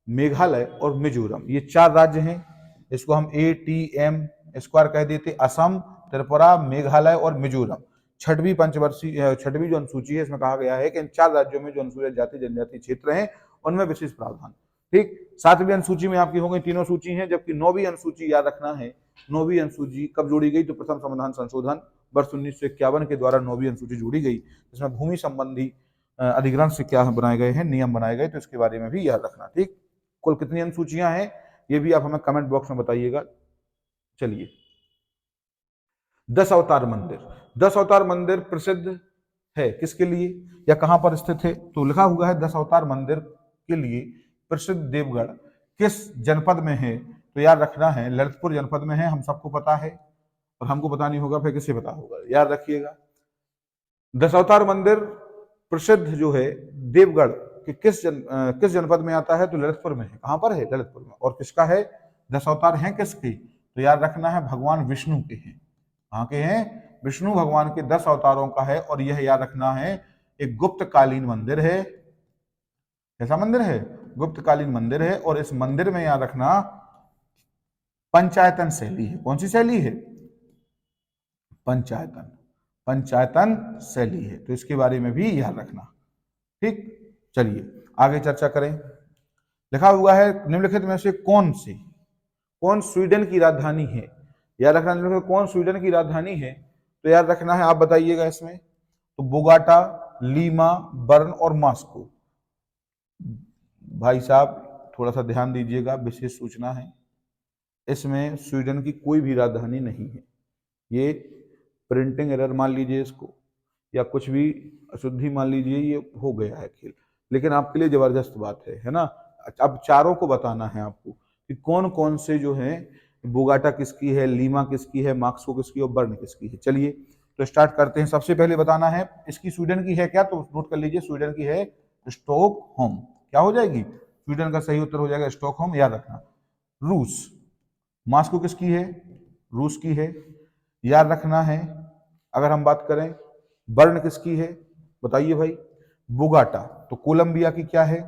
मेघालय और मिजोरम, ये 4 राज्य हैं। इसको हम ATM स्क्वायर कह देते। असम, त्रिपुरा, मेघालय और मिजोरम। छठवीं पंचवर्षीय छठवीं जो अनुसूची है इसमें कहा गया है कि इन 4 राज्यों में जो अनुसूचित जाति जनजाति क्षेत्र हैं उनमें विशेष प्रावधान। ठीक, 7वीं अनुसूची में आपकी हो गई तीनों सूची हैं, जबकि 9वीं अनुसूची याद रखना है। 9वीं अनुसूची कब जोड़ी गई? तो प्रथम संविधान संशोधन वर्ष 1951 के द्वारा 9वीं अनुसूची जोड़ी गई, जिसमें भूमि संबंधी अधिग्रहण से क्या बनाए गए हैं, नियम बनाए गए, तो इसके बारे में भी याद रखना। ठीक, कुल कितनी अनुसूचियां हैं ये भी आप हमें कमेंट बॉक्स में बताइएगा। चलिए, 10 अवतार मंदिर। 10 अवतार मंदिर प्रसिद्ध है किसके लिए या कहां पर स्थित है? तो लिखा हुआ है 10 अवतार मंदिर के लिए प्रसिद्ध देवगढ़ किस जनपद में है? तो याद रखना है ललितपुर जनपद में है, हम सबको पता है, और हमको पता नहीं होगा फिर किसे पता होगा, याद रखिएगा। 10 अवतार मंदिर प्रसिद्ध जो है देवगढ़ कि किस जनपद में आता है? तो ललितपुर में है। कहां पर है? ललितपुर में। और किसका है? 10 अवतार हैं किसके? तो याद रखना है भगवान विष्णु के हैं। कहां के हैं? विष्णु भगवान के 10 अवतारों का है, और यह याद रखना है एक गुप्तकालीन मंदिर है। कैसा मंदिर है? गुप्तकालीन मंदिर है, और इस मंदिर में याद रखना पंचायतन शैली है। कौन सी शैली है? पंचायतन, पंचायतन शैली है, तो इसके बारे में भी याद रखना। ठीक, चलिए आगे चर्चा करें। लिखा हुआ है निम्नलिखित में से कौन स्वीडन की राजधानी है? याद रखना निम्नलिखित कौन स्वीडन की राजधानी है? तो याद रखना है, आप बताइएगा इसमें। तो बोगाटा, लीमा, बर्न और मॉस्को। भाई साहब थोड़ा सा ध्यान दीजिएगा, विशेष सूचना है, इसमें स्वीडन की कोई भी राजधानी नहीं है। ये प्रिंटिंग एरर मान लीजिए इसको, या कुछ भी अशुद्धि मान लीजिए, ये हो गया है खेल, लेकिन आपके लिए जबरदस्त बात है ना। अब चारों को बताना है आपको कि कौन कौन से जो है, बोगाटा किसकी है, लीमा किसकी है, मॉस्को किसकी और बर्न किसकी है। चलिए तो स्टार्ट करते हैं। सबसे पहले बताना है इसकी स्वीडन की है क्या? तो नोट कर लीजिए, स्वीडन की है स्टॉकहोम। क्या हो जाएगी? स्वीडन का सही उत्तर हो जाएगा स्टॉकहोम, याद रखना। रूस, मॉस्को किसकी है? रूस की है, याद रखना है। अगर हम बात करें बर्न किसकी है, बताइए भाई? बोगाटा। तो कोलंबिया की क्या है?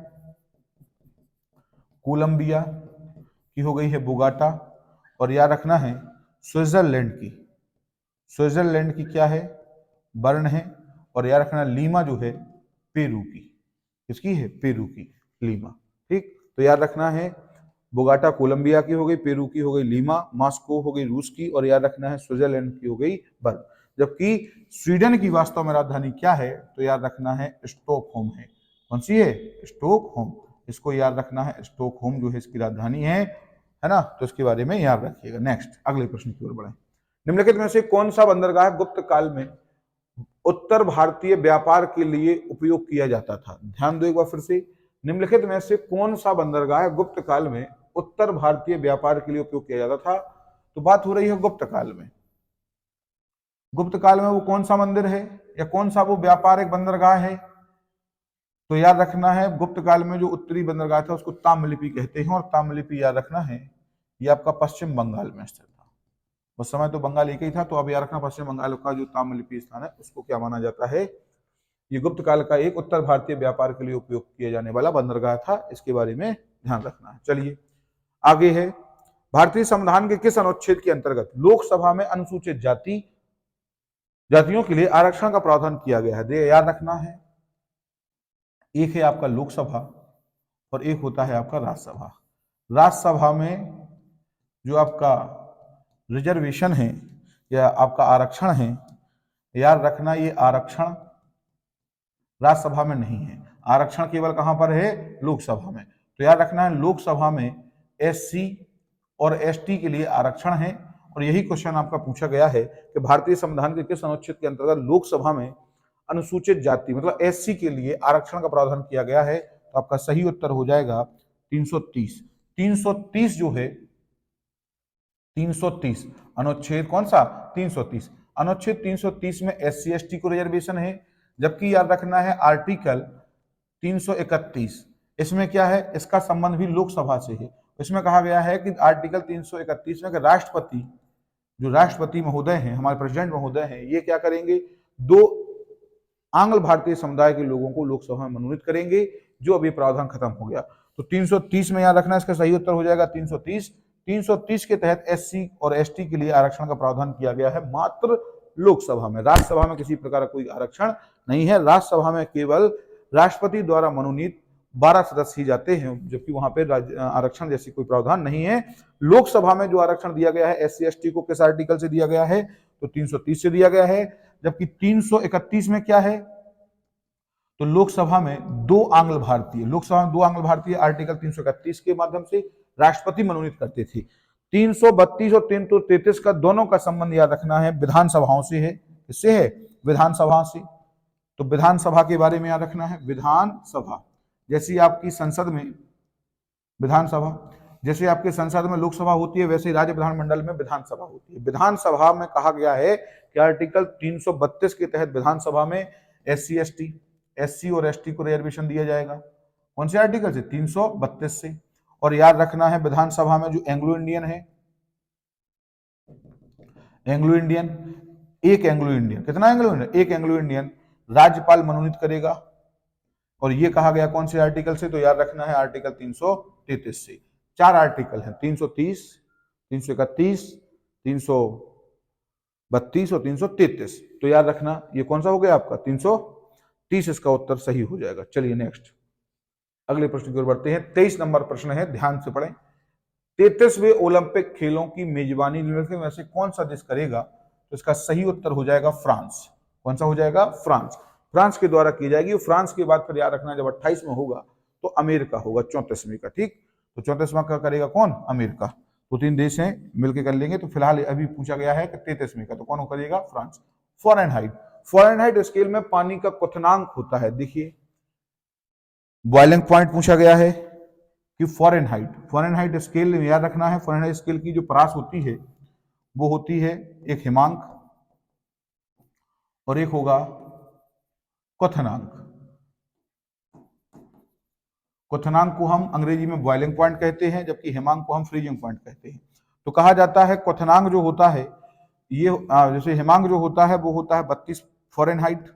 कोलंबिया की हो गई है बोगाटा, और याद रखना है स्विट्जरलैंड की क्या है? बर्न है, और याद रखना लीमा जो है पेरू की। किसकी है? पेरू की लीमा। ठीक, तो याद रखना है बोगाटा कोलंबिया की हो गई, पेरू की हो गई लीमा, मॉस्को हो गई रूस की, और याद रखना है स्विट्जरलैंड की हो गई बर्न। जबकि स्वीडन की वास्तव में राजधानी क्या है? तो याद रखना है स्टॉकहोम है। कौन सी है? स्टॉकहोम। इसको याद रखना है, स्टॉकहोम जो है इसकी राजधानी है ना। तो इसके बारे में याद रखिएगा। नेक्स्ट, अगले प्रश्न की ओर बढ़े। निम्नलिखित में से कौन सा बंदरगाह गुप्त काल में उत्तर भारतीय व्यापार के लिए उपयोग किया जाता था? ध्यान दो एक बार फिर से, निम्नलिखित में से कौन सा बंदरगाह गुप्त काल में उत्तर भारतीय व्यापार के लिए उपयोग किया जाता था? तो बात हो रही है गुप्त काल में। गुप्त काल में वो कौन सा मंदिर है या कौन सा वो व्यापारिक बंदरगाह है? तो याद रखना है गुप्त काल में जो उत्तरी बंदरगाह था उसको ताम्रलिप्ति कहते हैं, और ताम्रलिप्ति याद रखना है ये आपका पश्चिम बंगाल में स्थित था। उस समय तो बंगाल एक ही था, तो अब याद रखना पश्चिम बंगाल का जो ताम्रलिप्ति स्थान है उसको क्या माना जाता है? ये गुप्त काल का एक उत्तर भारतीय व्यापार के लिए उपयोग किया जाने वाला बंदरगाह था। इसके बारे में ध्यान रखना है। चलिए आगे है, भारतीय संविधान के किस अनुच्छेद के अंतर्गत लोकसभा में अनुसूचित जातियों के लिए आरक्षण का प्रावधान किया गया है? याद रखना है, एक है आपका लोकसभा और एक होता है आपका राज्यसभा। राज्यसभा में जो आपका रिजर्वेशन है या आपका आरक्षण है, याद रखना ये आरक्षण राज्यसभा में नहीं है, आरक्षण केवल कहां पर है? लोकसभा में। तो याद रखना है लोकसभा में SC और ST के लिए आरक्षण है, और यही क्वेश्चन आपका पूछा गया है कि भारतीय संविधान के किस अनुच्छेद के अंतर्गत लोकसभा में अनुसूचित जाति मतलब SC के लिए आरक्षण का प्रावधान किया गया है? तो आपका सही उत्तर हो जाएगा 330। 330 जो है 330 अनुच्छेद कौन सा? 330। अनुच्छेद 330 में SC ST को रिजर्वेशन है, जबकि याद रखना है आर्टिकल 331 इसमें क्या है? इसका संबंध भी लोकसभा से है। इसमें कहा गया है कि आर्टिकल 331 में कि राष्ट्रपति, जो राष्ट्रपति महोदय हैं, हमारे प्रेसिडेंट महोदय हैं, ये क्या करेंगे, 2 आंग्ल भारतीय समुदाय के लोगों को लोकसभा में मनोनीत करेंगे, जो अभी प्रावधान खत्म हो गया। तो 330 में याद रखना, इसका सही उत्तर हो जाएगा 330। 330 के तहत SC और ST के लिए आरक्षण का प्रावधान किया गया है मात्र लोकसभा में। राज्यसभा में किसी प्रकार का कोई आरक्षण नहीं है। राज्यसभा में केवल राष्ट्रपति द्वारा मनोनीत 12 सदस्य ही जाते हैं, जबकि वहां पे आरक्षण जैसी कोई प्रावधान नहीं है। लोकसभा में जो आरक्षण दिया गया है SC ST को किस आर्टिकल से दिया गया है, तो 330 से दिया गया है। जबकि 331 में क्या है, तो लोकसभा में 2 आंग्ल भारतीय आर्टिकल 331 के माध्यम से राष्ट्रपति मनोनीत करते थे। 332 और 333 का दोनों का संबंध याद रखना है, विधानसभाओं से है। किससे है, विधानसभा से। तो विधानसभा के बारे में याद रखना है, विधानसभा जैसी आपकी संसद में, विधानसभा जैसे आपके संसद में लोकसभा होती है, वैसे राज्य विधानमंडल में विधानसभा होती है। विधानसभा में कहा गया है कि आर्टिकल 332 के तहत विधानसभा में SC और ST को रिजर्वेशन दिया जाएगा। कौन से आर्टिकल से, 332 से। और याद रखना है विधानसभा में जो एंग्लो इंडियन है, एक एंग्लो इंडियन राज्यपाल मनोनीत करेगा। और ये कहा गया कौन से आर्टिकल से, तो याद रखना है आर्टिकल 333 से। 4 आर्टिकल हैं, 330, 331, 332 और 333। तो याद रखना ये कौन सा हो गया आपका 330, इसका उत्तर सही हो जाएगा। चलिए नेक्स्ट अगले प्रश्न की ओर बढ़ते हैं। 23 नंबर प्रश्न है, ध्यान से पढ़ें। 33वें ओलंपिक खेलों की मेजबानी निम्नलिखित में से कौन सा देश करेगा, तो इसका सही उत्तर हो जाएगा फ्रांस। कौन सा हो जाएगा, फ्रांस। फ्रांस के द्वारा की जाएगी। फ्रांस के बाद फिर याद रखना जब 28 में होगा तो अमेरिका होगा 34वें का, ठीक। तो 34वां का करेगा कौन, अमेरिका। तो 3 देश हैं, मिलकर कर लेंगे। तो फिलहाल अभी पूछा गया है कि 33वें का, तो कौन करेगा, फ्रांस। फॉरेनहाइट स्केल में पानी का क्वथनांक होता है, देखिए बॉइलिंग पॉइंट पूछा गया है कि फॉरेनहाइट स्केल में याद रखना है, फॉरेनहाइट स्केल की जो परास होती है वो होती है एक हिमांक और एक होगा क्वथनांक। क्वथनांक को हम अंग्रेजी में बॉइलिंग पॉइंट कहते हैं, जबकि हिमांक को हम फ्रीजिंग पॉइंट कहते हैं। तो कहा जाता है क्वथनांक जो होता है ये जैसे हिमांक जो होता है वो होता है 32 फॉरेनहाइट,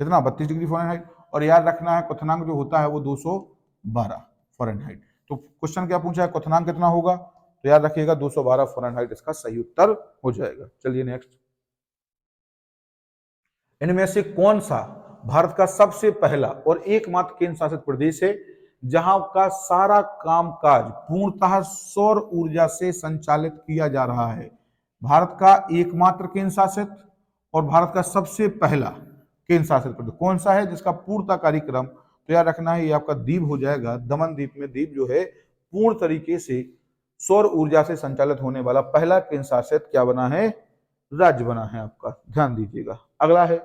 कितना 32 डिग्री फॉरेनहाइट। और याद रखना है क्वथनांक जो होता है वो 212 फॉरेनहाइट। तो क्वेश्चन क्या पूछा है, क्वथनांक कितना होगा, तो याद रखिएगा 212 फॉरेनहाइट इसका सही उत्तर हो जाएगा। चलिए नेक्स्ट। इनमें से कौन सा भारत का सबसे पहला और एकमात्र केंद्र शासित प्रदेश है जहां का सारा कामकाज पूर्णतः सौर ऊर्जा से संचालित किया जा रहा है। भारत का एकमात्र केंद्र शासित और भारत का सबसे पहला केंद्र शासित प्रदेश कौन सा है जिसका पूर्णतः कार्यक्रम, तो याद रखना है ये आपका द्वीप हो जाएगा, दमन द्वीप में। द्वीप जो है पूर्ण तरीके से सौर ऊर्जा से संचालित होने वाला पहला केंद्र शासित क्या बना है, राज्य बना है आपका, ध्यान दीजिएगा। अगला है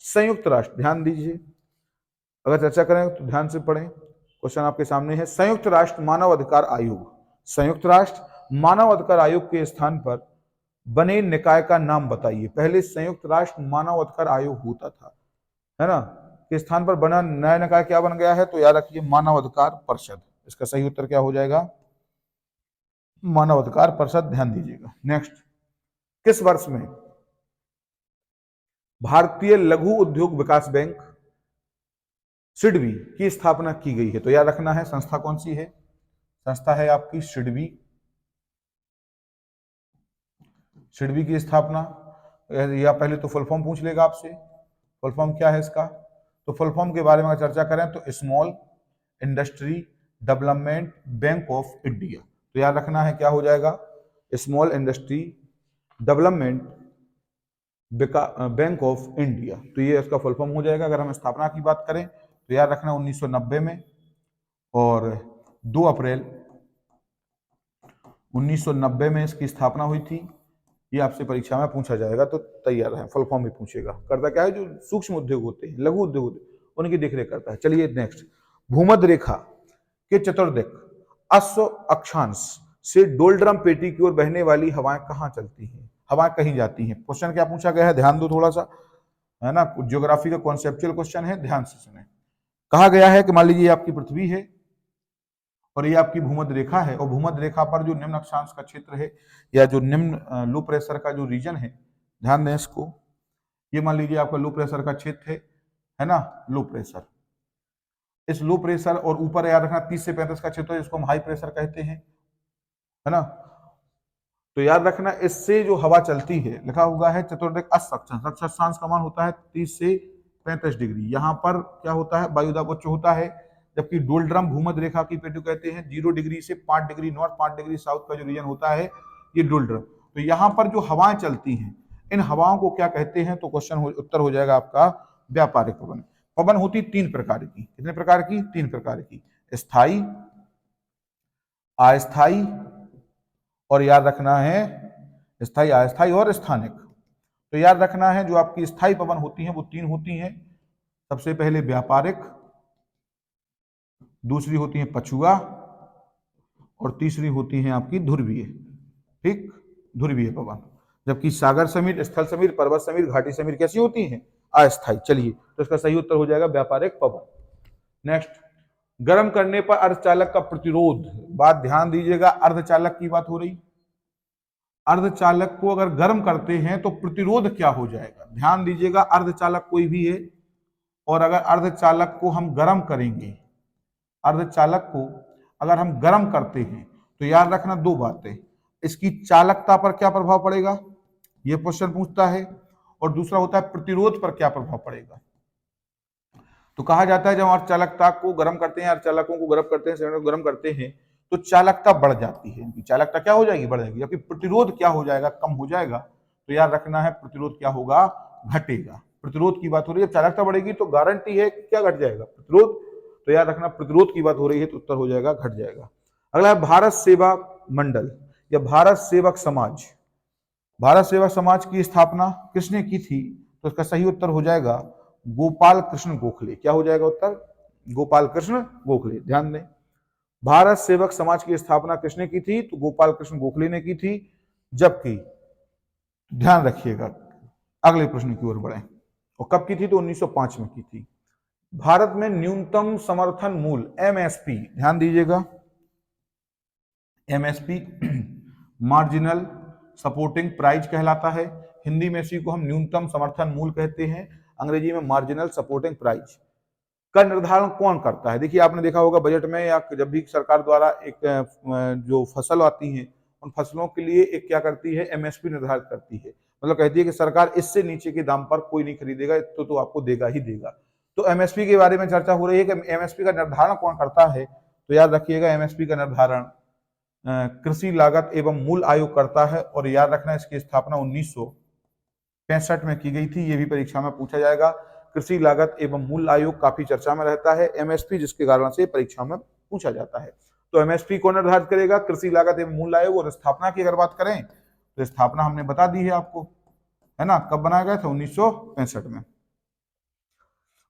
संयुक्त राष्ट्र, ध्यान दीजिए, अगर चर्चा करें तो ध्यान से पढ़ें। क्वेश्चन आपके सामने है, संयुक्त राष्ट्र मानव अधिकार आयोग, संयुक्त राष्ट्र मानव अधिकार आयोग के स्थान पर बने निकाय का नाम बताइए। पहले संयुक्त राष्ट्र मानव अधिकार आयोग होता था, है ना, के स्थान पर बना नया निकाय क्या बन गया है, तो याद रखिए मानव अधिकार परिषद। इसका सही उत्तर क्या हो जाएगा, मानव अधिकार परिषद, ध्यान दीजिएगा। नेक्स्ट, किस वर्ष में भारतीय लघु उद्योग विकास बैंक सिडबी की स्थापना की गई है, तो याद रखना है संस्था कौन सी है, संस्था है आपकी सिडबी। सिडबी की स्थापना, या पहले तो फुल फॉर्म पूछ लेगा आपसे, फुल फॉर्म क्या है इसका, तो फुल फॉर्म के बारे में चर्चा करें तो small industry development bank of India. तो याद रखना है क्या हो जाएगा, small industry development bank of India. तो ये इसका फुल फॉर्म हो जाएगा। अगर हम स्थापना की बात करें तो याद रखना 1990 में, और 2 अप्रैल 1990 में इसकी स्थापना हुई थी। ये आपसे परीक्षा में पूछा जाएगा तो तैयार है, फुल फॉर्म भी पूछेगा। करता क्या है, जो सूक्ष्म उद्योग होते हैं, लघु उद्योग होते हैं, उनकी देखरेख करता है। चलिए नेक्स्ट, भूमध्य रेखा के चतुर्दिक अश्व अक्षांश से डोलड्रम पेटी की ओर बहने वाली हवाएं कहाँ चलती हैं, हवाएं कहीं जाती हैं। क्वेश्चन क्या पूछा गया है, ध्यान दो थोड़ा सा, है ना, ज्योग्राफी का कॉन्सेप्चुअल क्वेश्चन है, ध्यान से सुने। कहा गया है कि मान लीजिए आपकी पृथ्वी है और ये आपकी भूमध्य रेखा है, और भूमध्य रेखा पर जो निम्न अक्षांश का क्षेत्र है या जो निम्न लो प्रेशर का जो रीजन है, ध्यान दें इसको, ये मान लीजिए आपका लो प्रेशर का क्षेत्र है ना, लो प्रेशर, इस लो प्रेशर और ऊपर याद रखना 30 से 35 का क्षेत्र है जिसको हम हाई प्रेशर कहते हैं, है ना। तो याद रखना इससे जो हवा चलती है, लिखा हुआ है चतुर्दिक अक्षांश, अक्षांश का मान होता है 30 से 35 डिग्री। यहाँ पर क्या होता है, वायुदाब उच्च होता है, जबकि डोल्ड्रम भूमध्य रेखा की पेटू कहते हैं 0 डिग्री से 5 डिग्री नॉर्थ 5 डिग्री साउथ का जो रीजन होता है ये डोल्ड्रम। तो यहाँ पर जो हवाएं चलती हैं, इन हवाओं को क्या कहते हैं, तो उत्तर हो जाएगा आपका व्यापारिक पवन। पवन होती 3 प्रकार की, कितने प्रकार की, 3 प्रकार की, स्थायी, अस्थायी और याद रखना है स्थायी, अस्थायी और स्थानिक। तो याद रखना है जो आपकी स्थायी पवन होती हैं वो 3 होती हैं। सबसे पहले व्यापारिक, दूसरी होती है पछुआ और तीसरी होती है आपकी ध्रुवीय। ठीक, ध्रुवीय पवन। जबकि सागर समीर, स्थल समीर, पर्वत समीर, घाटी समीर कैसी होती हैं, अस्थायी। चलिए, तो इसका सही उत्तर हो जाएगा व्यापारिक पवन। नेक्स्ट, गर्म करने पर अर्धचालक का प्रतिरोध, बात ध्यान दीजिएगा, अर्धचालक की बात हो रही। अर्धचालक को अगर गर्म करते हैं तो प्रतिरोध क्या हो जाएगा, ध्यान दीजिएगा, अर्धचालक कोई भी है और अगर अर्धचालक को हम गर्म करेंगे, अर्धचालक को अगर हम गर्म करते हैं तो याद रखना 2 बातें, इसकी चालकता पर क्या प्रभाव पड़ेगा, यह क्वेश्चन पूछता है, और दूसरा होता है प्रतिरोध पर क्या प्रभाव पड़ेगा। तो कहा जाता है जब अर्धचालकता को गर्म करते हैं, अर्धचालकों को गर्म करते हैं, सिलेंडर को गर्म करते हैं तो चालकता बढ़ जाती है, चालकता क्या हो जाएगी, बढ़ जाएगी, जबकि प्रतिरोध क्या हो जाएगा, कम हो जाएगा। तो याद रखना है प्रतिरोध क्या होगा, घटेगा। प्रतिरोध की बात हो रही है, चालकता बढ़ेगी तो गारंटी है कि क्या घट जाएगा, प्रतिरोध। तो याद रखना प्रतिरोध की बात हो रही है तो उत्तर हो जाएगा घट जाएगा। अगला है भारत सेवा मंडल या भारत सेवक समाज। भारत सेवक समाज की स्थापना किसने की थी, तो इसका सही उत्तर हो जाएगा गोपाल कृष्ण गोखले। क्या हो जाएगा उत्तर, गोपाल कृष्ण गोखले। ध्यान दें, भारत सेवक समाज की स्थापना किसने की थी, तो गोपाल कृष्ण गोखले ने की थी। जबकि ध्यान रखिएगा, अगले प्रश्न की ओर बढ़े, और कब की थी, तो 1905 में की थी। भारत में न्यूनतम समर्थन मूल्य एमएसपी, ध्यान दीजिएगा, एमएसपी मार्जिनल सपोर्टिंग प्राइस कहलाता है। हिंदी में इसी को हम न्यूनतम समर्थन मूल्य कहते हैं, अंग्रेजी में मार्जिनल सपोर्टिंग प्राइस का निर्धारण कौन करता है। देखिए, आपने देखा होगा बजट में या जब भी सरकार द्वारा एक जो फसल आती है उन फसलों के लिए एक क्या करती है, एमएसपी निर्धारित करती है। मतलब कहती है कि सरकार इससे नीचे के दाम पर कोई नहीं खरीदेगा तो आपको देगा ही देगा। तो एमएसपी के बारे में चर्चा हो रही है कि एमएसपी का निर्धारण कौन करता है। तो याद रखिएगा, एमएसपी का निर्धारण कृषि लागत एवं मूल्य आयोग करता है, और याद रखना इसकी स्थापना 1965 में की गई थी। ये भी परीक्षा में पूछा जाएगा। कृषि लागत एवं मूल्य आयोग काफी चर्चा में रहता है, एमएसपी जिसके कारण से परीक्षा में पूछा जाता है। तो एमएसपी कौन निर्धारित करेगा, कृषि लागत एवं मूल्य आयोग। और स्थापना की अगर बात करें तो स्थापना हमने बता दी है आपको, है ना, कब बनाया गया था, 1965 में।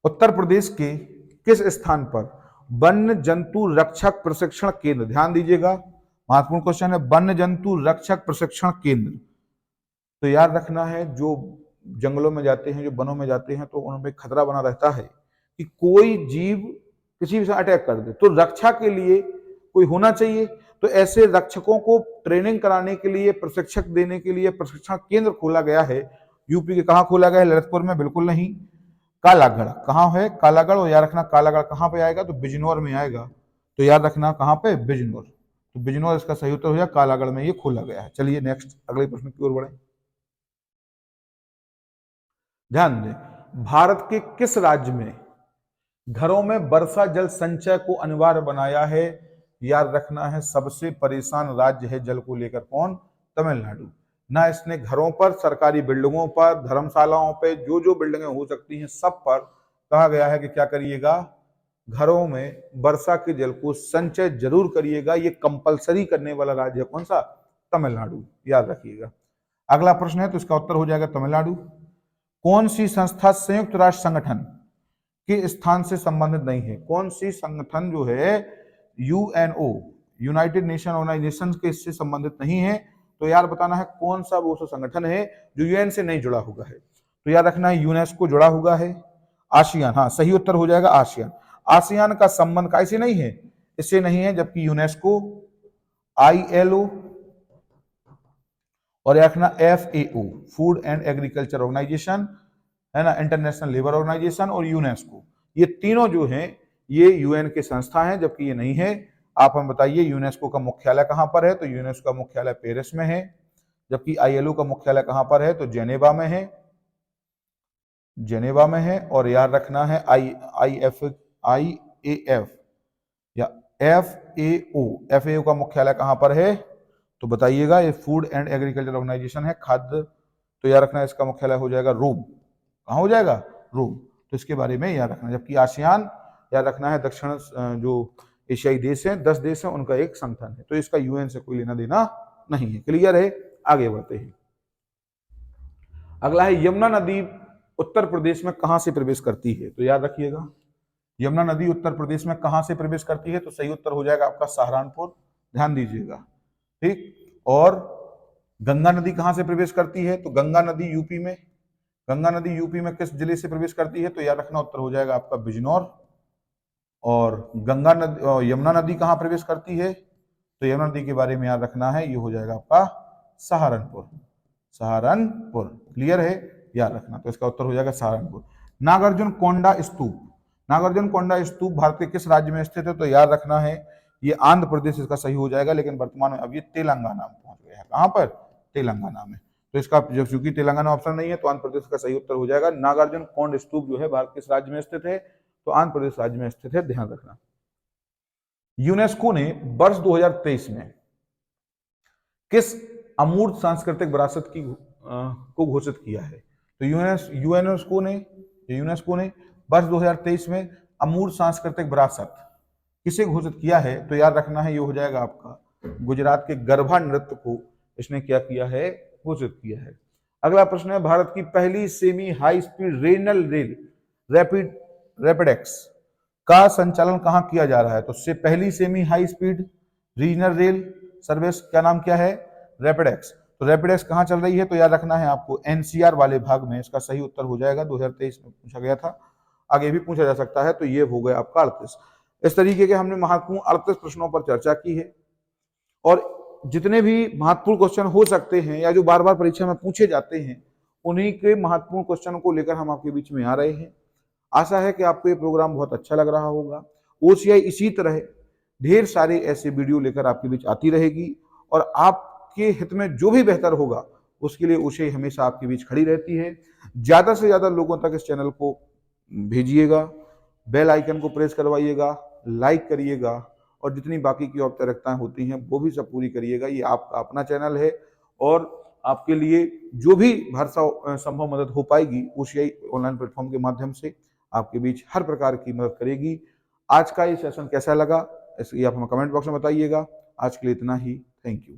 उत्तर प्रदेश के किस स्थान पर वन्य जंतु रक्षक प्रशिक्षण केंद्र, ध्यान दीजिएगा, महत्वपूर्ण क्वेश्चन है, वन्य जंतु रक्षक प्रशिक्षण केंद्र। तो याद रखना है, जो जंगलों में जाते हैं, जो वनों में जाते हैं, तो उनमें खतरा बना रहता है कि कोई जीव किसी भी समय अटैक कर दे, तो रक्षा के लिए कोई होना चाहिए। तो ऐसे रक्षकों को ट्रेनिंग कराने के लिए, प्रशिक्षक देने के लिए प्रशिक्षण केंद्र खोला गया है। यूपी के कहाँ खोला गया है, ललितपुर में, बिल्कुल नहीं, कालागढ़। कहाँ है, कालागढ़। और याद रखना कालागढ़ कहाँ पे आएगा, तो बिजनौर में आएगा। तो याद रखना कहाँ पे, बिजनौर। तो बिजनौर इसका सही उत्तर हो जाएगा, कालागढ़ में ये खोला गया है। चलिए नेक्स्ट, अगले प्रश्न की ओर बढ़े। ध्यान दें, भारत के किस राज्य में घरों में वर्षा जल संचय को अनिवार्य बनाया है। याद रखना है, सबसे परेशान राज्य है जल को लेकर, कौन, तमिलनाडु। ना इसने घरों पर, सरकारी बिल्डिंगों पर, धर्मशालाओं पे, जो जो बिल्डिंगें हो सकती हैं सब पर कहा गया है कि क्या करिएगा, घरों में वर्षा के जल को संचय जरूर करिएगा। ये कंपलसरी करने वाला राज्य है कौन सा, तमिलनाडु। याद रखिएगा। अगला प्रश्न है तो इसका उत्तर हो जाएगा तमिलनाडु। कौन सी संस्था संयुक्त राष्ट्र संगठन के स्थान से संबंधित नहीं है। कौन सी संगठन जो है यूएनओ, यूनाइटेड नेशन ऑर्गेनाइजेशन के इससे संबंधित नहीं है। तो यार बताना है कौन सा वो संगठन है जो यूएन से नहीं जुड़ा हुआ है। तो याद रखना है यूनेस्को जुड़ा हुआ है। आसियान, हाँ सही उत्तर हो जाएगा आसियान। आसियान का संबंध कैसे नहीं है, इससे नहीं है, जबकि यूनेस्को, ILO और ये रखना FAO, food and agriculture organisation, है ना, इंटरनेशनल लेबर ऑर्गेनाइजेशन और यूनेस्को, ये तीनों जो हैं ये यूएन के संस्था हैं, जबकि ये नहीं है। आप हम बताइए यूनेस्को का मुख्यालय कहां पर है, तो यूनेस्को का मुख्यालय पेरिस में है। जबकि ILO का मुख्यालय कहां पर है, तो जेनेवा में है, जेनेवा में है। और याद रखना है IAF या FAO का मुख्यालय कहां पर है, तो बताइएगा। ये फूड एंड एग्रीकल्चर ऑर्गेनाइजेशन है, खाद्य, तो याद रखना है इसका मुख्यालय हो जाएगा रोम। कहां हो जाएगा, रोम। तो इसके बारे में याद रखना। जबकि आसियान याद रखना है दक्षिण जो एशियाई देश हैं, 10 देश हैं, उनका एक संगठन है। तो इसका यूएन से कोई लेना देना नहीं है। क्लियर है, आगे बढ़ते हैं। अगला है यमुना नदी उत्तर प्रदेश में कहां से प्रवेश करती है, तो याद रखिएगा यमुना नदी उत्तर प्रदेश में कहां से प्रवेश करती है, तो सही उत्तर हो जाएगा आपका सहारनपुर। ध्यान दीजिएगा, ठीक। और गंगा नदी कहां से प्रवेश करती है, तो गंगा नदी यूपी में। गंगा नदी यूपी में किस जिले से प्रवेश करती है, तो याद रखना उत्तर हो जाएगा आपका बिजनौर। और गंगा नदी, यमुना नदी कहां प्रवेश करती है, तो यमुना नदी के बारे में याद रखना है, ये हो जाएगा आपका सहारनपुर। सहारनपुर, क्लियर है, याद रखना। तो इसका उत्तर हो जाएगा सहारनपुर। नागार्जुन कोंडा स्तूप, नागार्जुन कोंडा स्तूप भारत के किस राज्य में स्थित है, तो याद रखना है ये आंध्र प्रदेश इसका सही हो जाएगा, लेकिन वर्तमान में अब ये तेलंगाना में पहुंच गया है। कहां पर, तेलंगाना में। तो इसका जब चूंकि तेलंगाना ऑप्शन नहीं है तो आंध्र प्रदेश का सही उत्तर हो जाएगा। नागार्जुन कोंड स्तूप जो है भारत किस राज्य में स्थित है, तो आंध्र प्रदेश राज्य में स्थित है, ध्यान रखना। यूनेस्को ने वर्ष 2023 में किस अमूर्त सांस्कृतिक विरासत की को घोषित किया है, तो यूनेस्को ने वर्ष 2023 में अमूर्त सांस्कृतिक विरासत किसे घोषित किया है, तो याद रखना है ये हो जाएगा आपका गुजरात के गरबा नृत्य को इसने क्या किया है, घोषित किया है। अगला प्रश्न है भारत की पहली semi high speed regional rail RapidX का संचालन कहां किया जा रहा है, तो उससे पहली semi high speed regional rail service का नाम क्या है, रैपिडेक्स। तो रैपिडेक्स कहां चल रही है, तो याद रखना है आपको NCR वाले भाग में। इसका सही उत्तर हो जाएगा, 2023 में पूछा गया था, आगे भी पूछा जा सकता है। तो ये हो गया आपका 38। इस तरीके के हमने महत्वपूर्ण 38 प्रश्नों पर चर्चा की है। और जितने भी महत्वपूर्ण क्वेश्चन हो सकते हैं या जो बार बार परीक्षा में पूछे जाते हैं, उन्हीं के महत्वपूर्ण क्वेश्चन को लेकर हम आपके बीच में आ रहे हैं। आशा है कि आपको ये प्रोग्राम बहुत अच्छा लग रहा होगा। OCI इसी तरह ढेर सारे ऐसे वीडियो लेकर आपके बीच आती रहेगी, और आपके हित में जो भी बेहतर होगा उसके लिए OCI हमेशा आपके बीच खड़ी रहती है। ज्यादा से ज्यादा लोगों तक इस चैनल को भेजिएगा, बेल आइकन को प्रेस करवाइएगा, लाइक करिएगा, और जितनी बाकी की औपचारिकताएं होती हैं वो भी सब पूरी करिएगा। ये आपका अपना चैनल है, और आपके लिए जो भी भरसा संभव मदद हो पाएगी OCI ऑनलाइन प्लेटफॉर्म के माध्यम से आपके बीच हर प्रकार की मदद करेगी। आज का ये सेशन कैसा लगा, ये आप हमें कमेंट बॉक्स में बताइएगा। आज के लिए इतना ही, थैंक यू।